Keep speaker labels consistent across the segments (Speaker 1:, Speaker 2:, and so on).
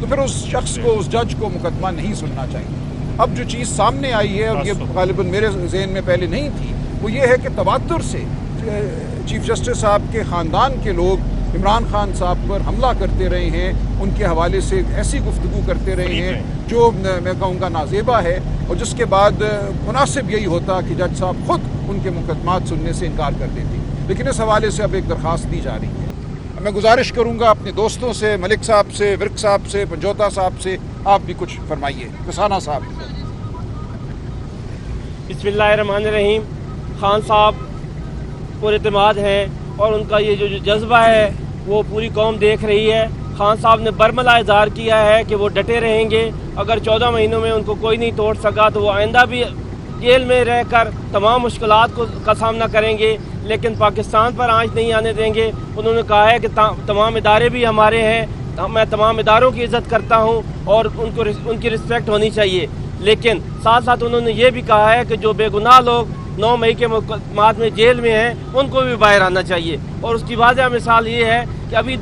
Speaker 1: تو پھر اس شخص کو, اس جج کو مقدمہ نہیں سننا چاہیے. اب جو چیز سامنے آئی ہے, اور یہ غالباً میرے ذہن میں پہلے نہیں تھی, وہ یہ ہے کہ تواتر سے چیف جسٹس صاحب کے خاندان کے لوگ عمران خان صاحب پر حملہ کرتے رہے ہیں, ان کے حوالے سے ایسی گفتگو کرتے رہے ہیں جو میں کہوں گا نازیبا ہے, اور جس کے بعد مناسب یہی ہوتا کہ جج صاحب خود ان کے مقدمات سننے سے انکار کر دیتے. لیکن اس حوالے سے اب ایک درخواست دی جا رہی ہے. میں گزارش کروں گا اپنے دوستوں سے, ملک صاحب سے, ورک صاحب سے, پنجوتا صاحب سے, آپ بھی کچھ فرمائیے. کسانہ صاحب.
Speaker 2: بسم اللہ الرحمن الرحیم. خان صاحب پر اعتماد ہیں اور ان کا یہ جو جذبہ ہے وہ پوری قوم دیکھ رہی ہے. خان صاحب نے برملا اظہار کیا ہے کہ وہ ڈٹے رہیں گے. اگر 14 مہینوں میں ان کو کوئی نہیں توڑ سکا تو وہ آئندہ بھی جیل میں رہ کر تمام مشکلات کا سامنا کریں گے, لیکن پاکستان پر آنچ نہیں آنے دیں گے. انہوں نے کہا ہے کہ تمام ادارے بھی ہمارے ہیں, میں تمام اداروں کی عزت کرتا ہوں اور ان کی رسپیکٹ ہونی چاہیے. لیکن ساتھ ساتھ انہوں نے یہ بھی کہا ہے کہ جو بے گناہ لوگ 9 مئی کے مقدمات میں جیل میں ہیں ان کو بھی باہر آنا چاہیے. اور اس کی واضح مثال یہ ہے کہ ابھی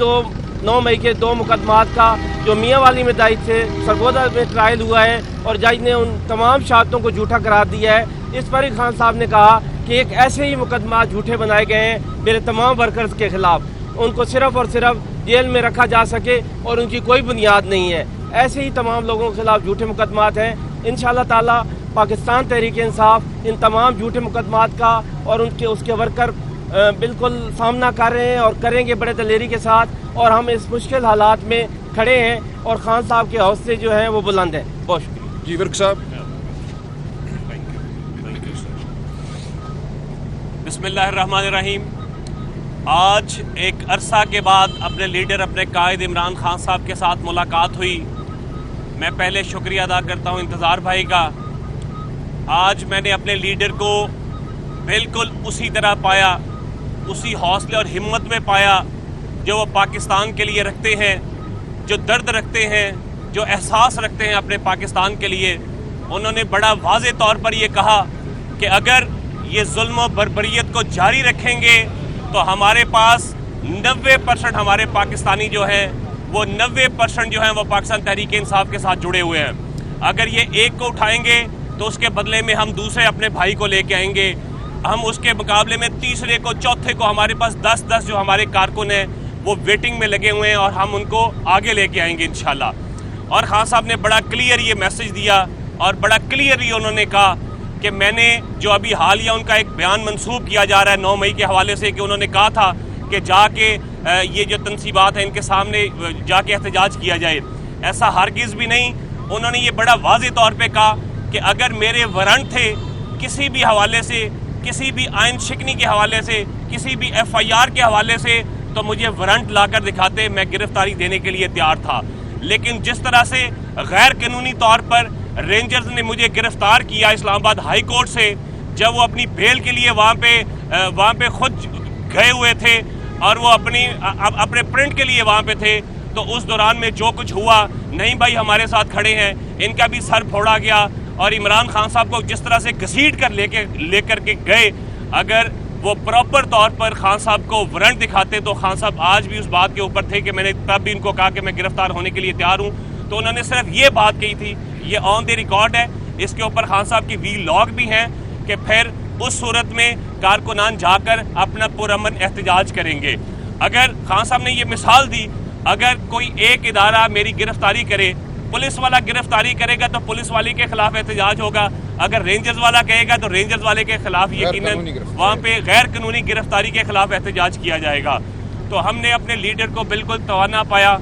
Speaker 2: 9 مئی کے 2 مقدمات کا جو میاں والی میں دائر سے سرگودا میں ٹرائل ہوا ہے اور جج نے ان تمام شہادتوں کو جھوٹا قرار دیا ہے. اس پر خان صاحب نے کہا کہ ایک ایسے ہی مقدمات جھوٹے بنائے گئے ہیں میرے تمام ورکرز کے خلاف, ان کو صرف اور صرف جیل میں رکھا جا سکے اور ان کی کوئی بنیاد نہیں ہے. ایسے ہی تمام لوگوں کے خلاف جھوٹے مقدمات ہیں. انشاءاللہ تعالی پاکستان تحریک انصاف ان تمام جھوٹے مقدمات کا اور اس کے ورکر بالکل سامنا کر رہے ہیں اور کریں گے بڑے دلیری کے ساتھ, اور ہم اس مشکل حالات میں کھڑے ہیں اور خان صاحب کے حوصلے جو ہیں وہ بلند ہیں. بہت شکریہ.
Speaker 1: جی ورک صاحب.
Speaker 3: بسم اللہ الرحمن الرحیم. آج ایک عرصہ کے بعد اپنے لیڈر, اپنے قائد عمران خان صاحب کے ساتھ ملاقات ہوئی. میں پہلے شکریہ ادا کرتا ہوں انتظار بھائی کا. آج میں نے اپنے لیڈر کو بالکل اسی طرح پایا, اسی حوصلے اور ہمت میں پایا جو وہ پاکستان کے لیے رکھتے ہیں, جو درد رکھتے ہیں, جو احساس رکھتے ہیں اپنے پاکستان کے لیے. انہوں نے بڑا واضح طور پر یہ کہا کہ اگر یہ ظلم و بربریت کو جاری رکھیں گے تو ہمارے پاس 90% ہمارے پاکستانی جو ہیں وہ 90% جو ہیں وہ پاکستان تحریک انصاف کے ساتھ جڑے ہوئے ہیں. اگر یہ ایک کو اٹھائیں گے تو اس کے بدلے میں ہم دوسرے اپنے بھائی کو لے کے آئیں گے. ہم اس کے مقابلے میں تیسرے کو, چوتھے کو, ہمارے پاس 10 جو ہمارے کارکن ہیں وہ ویٹنگ میں لگے ہوئے ہیں اور ہم ان کو آگے لے کے آئیں گے انشاءاللہ. اور خان صاحب نے بڑا کلیئر یہ میسج دیا اور بڑا کلیئرلی انہوں نے کہا کہ میں نے جو ابھی حالیہ ان کا ایک بیان منسوب کیا جا رہا ہے 9 مئی کے حوالے سے کہ انہوں نے کہا تھا کہ جا کے یہ جو تنصیبات ہیں ان کے سامنے جا کے احتجاج کیا جائے. ایسا ہرگز بھی نہیں. انہوں نے یہ بڑا واضح طور پہ کہا کہ اگر میرے وارنٹ تھے کسی بھی حوالے سے, کسی بھی آئین شکنی کے حوالے سے, کسی بھی FIR کے حوالے سے, تو مجھے وارنٹ لا کر دکھاتے, میں گرفتاری دینے کے لیے تیار تھا. لیکن جس طرح سے غیر قانونی طور پر رینجرز نے مجھے گرفتار کیا اسلام آباد ہائی کورٹ سے, جب وہ اپنی بیل کے لیے وہاں پہ خود گئے ہوئے تھے اور وہ اپنے پرنٹ کے لیے وہاں پہ تھے, تو اس دوران میں جو کچھ ہوا, نہیں بھائی ہمارے ساتھ کھڑے ہیں, ان کا بھی سر پھوڑا گیا. اور عمران خان صاحب کو جس طرح سے گھسیٹ کر لے کر کے گئے, اگر وہ پراپر طور پر خان صاحب کو وارنٹ دکھاتے تو خان صاحب آج بھی اس بات کے اوپر تھے کہ میں نے تب بھی ان کو کہا کہ میں گرفتار ہونے کے لیے تیار ہوں. تو انہوں نے صرف یہ بات کہی تھی, یہ آن دی ریکارڈ ہے, اس کے اوپر خان صاحب کی وی لاگ بھی ہیں کہ پھر اس صورت میں کارکنان جا کر اپنا پرامن احتجاج کریں گے. اگر خان صاحب نے یہ مثال دی, اگر کوئی ایک ادارہ میری گرفتاری کرے, پولیس والا گرفتاری کرے گا تو پولیس والے کے خلاف احتجاج ہوگا, اگر رینجرز والا کہے گا تو رینجرز والے کے خلاف یقیناً وہاں پہ غیر قانونی گرفتاری کے خلاف احتجاج کیا جائے گا. تو ہم نے اپنے لیڈر کو بالکل توانا پایا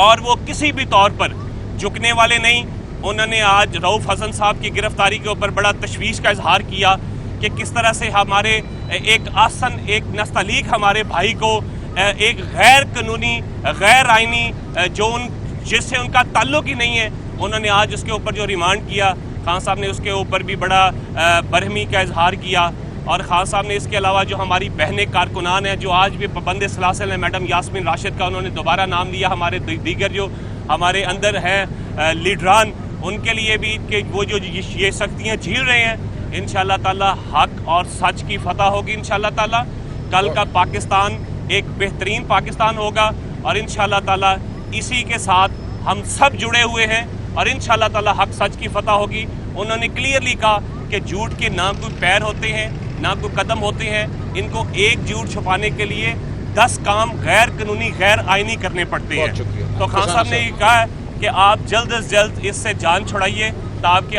Speaker 3: اور وہ کسی بھی طور پر جھکنے والے نہیں. انہوں نے آج رؤف حسن صاحب کی گرفتاری کے اوپر بڑا تشویش کا اظہار کیا کہ کس طرح سے ہمارے ایک نستعلیق ہمارے بھائی کو ایک غیر قانونی, غیر آئینی, جس سے ان کا تعلق ہی نہیں ہے, انہوں نے آج اس کے اوپر جو ریمانڈ کیا, خان صاحب نے اس کے اوپر بھی بڑا برہمی کا اظہار کیا. اور خان صاحب نے اس کے علاوہ جو ہماری بہنیں کارکنان ہیں جو آج بھی پابند سلاسل ہیں, میڈم یاسمین راشد کا انہوں نے دوبارہ نام لیا, ہمارے دیگر جو ہمارے اندر ہیں لیڈران, ان کے لیے بھی کہ وہ جو یہ سختیاں جھیل رہے ہیں, انشاءاللہ تعالی حق اور سچ کی فتح ہوگی. انشاءاللہ تعالی کل کا پاکستان ایک بہترین پاکستان ہوگا اور انشاءاللہ تعالی اسی کے ساتھ ہم سب جڑے ہوئے ہیں اور انشاءاللہ تعالی حق سچ کی فتح ہوگی. انہوں نے کلیئرلی کہا کہ جھوٹ کے نہ کوئی پیر ہوتے ہیں نہ کوئی قدم ہوتے ہیں, ان کو ایک جھوٹ چھپانے کے لیے 10 کام غیر قانونی غیر آئینی کرنے پڑتے ہیں. تو خان صاحب نے یہ کہا ہے کہ آپ جلد از جلد اس سے جان چھڑائیے تاکہ